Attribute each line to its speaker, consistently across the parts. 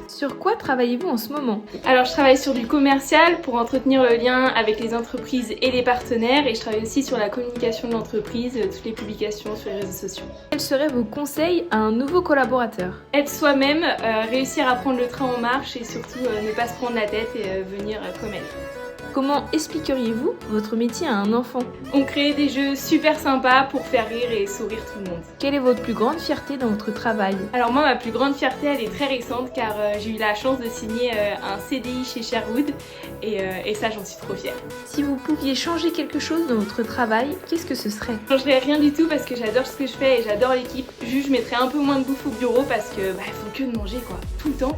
Speaker 1: Sur quoi travaillez-vous en ce moment?
Speaker 2: Alors je travaille sur du commercial pour entretenir le lien avec les entreprises et les partenaires et je travaille aussi sur la communication de l'entreprise, toutes les publications sur les réseaux sociaux.
Speaker 1: Quels seraient vos conseils à un nouveau collaborateur?
Speaker 2: Être soi-même, réussir à prendre le train en marche et surtout ne pas se prendre la tête et venir comme elle.
Speaker 1: Comment expliqueriez-vous votre métier à un enfant?
Speaker 2: On crée des jeux super sympas pour faire rire et sourire tout le monde.
Speaker 1: Quelle est votre plus grande fierté dans votre travail?
Speaker 2: Alors moi, ma plus grande fierté, elle est très récente car j'ai eu la chance de signer un CDI chez Sherwood et ça, j'en suis trop fière.
Speaker 1: Si vous pouviez changer quelque chose dans votre travail, qu'est-ce que ce serait?
Speaker 2: Je changerais rien du tout parce que j'adore ce que je fais et j'adore l'équipe. Juste, je mettrais un peu moins de bouffe au bureau parce que elles font que de manger quoi. Tout le temps.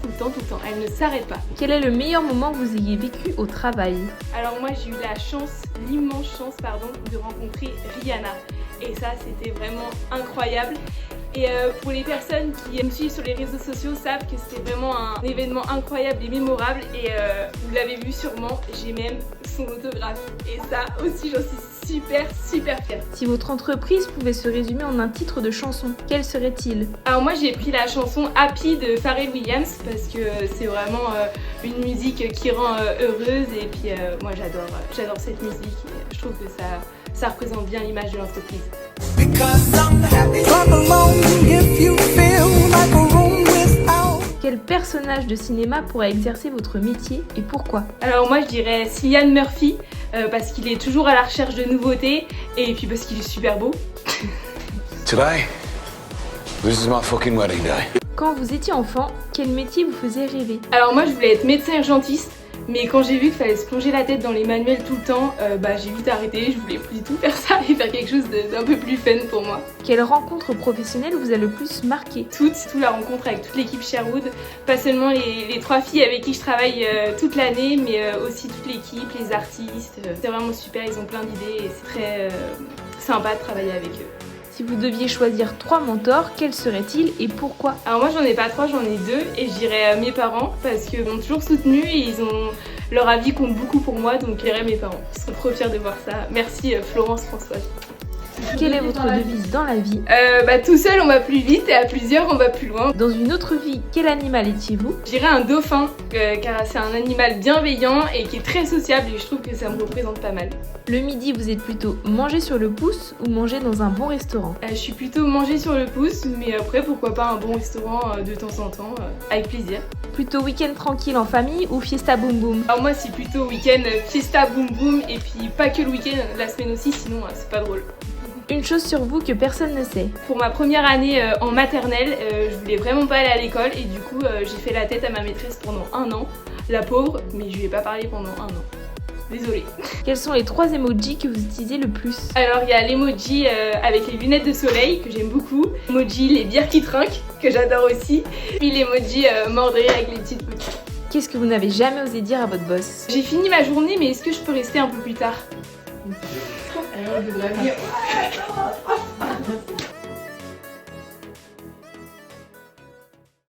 Speaker 2: Elles ne s'arrêtent pas.
Speaker 1: Quel est le meilleur moment que vous ayez vécu au travail?
Speaker 2: Alors moi, j'ai eu la chance, l'immense chance, de rencontrer Rihanna. Et ça, c'était vraiment incroyable. Et pour les personnes qui me suivent sur les réseaux sociaux savent que c'était vraiment un événement incroyable et mémorable. Et vous l'avez vu sûrement, j'ai même son autographe. Et ça aussi, j'en suis super fière.
Speaker 1: Si votre entreprise pouvait se résumer en un titre de chanson, quel serait-il?
Speaker 2: Alors moi, j'ai pris la chanson Happy de Pharrell Williams parce que c'est vraiment une musique qui rend heureuse. Et puis moi, j'adore cette musique et je trouve que ça représente bien l'image de l'entreprise.
Speaker 1: Quel personnage de cinéma pourrait exercer votre métier et pourquoi?
Speaker 2: Alors moi je dirais Cillian Murphy parce qu'il est toujours à la recherche de nouveautés et puis parce qu'il est super beau.
Speaker 3: Today, this is my fucking wedding day.
Speaker 1: Quand vous étiez enfant, quel métier vous faisait rêver?
Speaker 2: Alors moi je voulais être médecin urgentiste. Mais quand j'ai vu qu'il fallait se plonger la tête dans les manuels tout le temps, j'ai vite arrêté, je voulais plus du tout faire ça et faire quelque chose d'un peu plus fun pour moi.
Speaker 1: Quelle rencontre professionnelle vous a le plus marqué?
Speaker 2: Surtout la rencontre avec toute l'équipe Sherwood, pas seulement les 3 filles avec qui je travaille toute l'année, mais aussi toute l'équipe, les artistes. C'est vraiment super, ils ont plein d'idées et c'est très sympa de travailler avec eux.
Speaker 1: Si vous deviez choisir 3 mentors, quels seraient-ils et pourquoi?
Speaker 2: Alors moi j'en ai pas 3, j'en ai 2 et je dirais mes parents parce qu'ils m'ont toujours soutenue et leur avis compte beaucoup pour moi, donc je dirais mes parents. Ils sont trop fiers de voir ça. Merci Florence, Françoise.
Speaker 1: Quelle est votre devise dans la vie?
Speaker 2: Tout seul on va plus vite et à plusieurs on va plus loin.
Speaker 1: Dans une autre vie, quel animal étiez-vous?
Speaker 2: Je dirais un dauphin car c'est un animal bienveillant et qui est très sociable et je trouve que ça me représente pas mal.
Speaker 1: Le midi, vous êtes plutôt manger sur le pouce ou manger dans un bon restaurant?
Speaker 2: Je suis plutôt manger sur le pouce, mais après pourquoi pas un bon restaurant de temps en temps, avec plaisir.
Speaker 1: Plutôt week-end tranquille en famille ou fiesta boum boum?
Speaker 2: Alors moi c'est plutôt week-end fiesta boum boum et puis pas que le week-end, la semaine aussi sinon c'est pas drôle.
Speaker 1: Une chose sur vous que personne ne sait.
Speaker 2: Pour ma première année en maternelle, je voulais vraiment pas aller à l'école et du coup j'ai fait la tête à ma maîtresse pendant 1 an. La pauvre, mais je lui ai pas parlé pendant 1 an. Désolée.
Speaker 1: Quels sont les 3 emojis que vous utilisez le plus?
Speaker 2: Alors il y a l'emoji avec les lunettes de soleil que j'aime beaucoup. L'emoji les bières qui trinquent que j'adore aussi. Puis l'emoji mort de rire avec les petites boucles.
Speaker 1: Qu'est-ce que vous n'avez jamais osé dire à votre boss?
Speaker 2: J'ai fini ma journée mais est-ce que je peux rester un peu plus tard?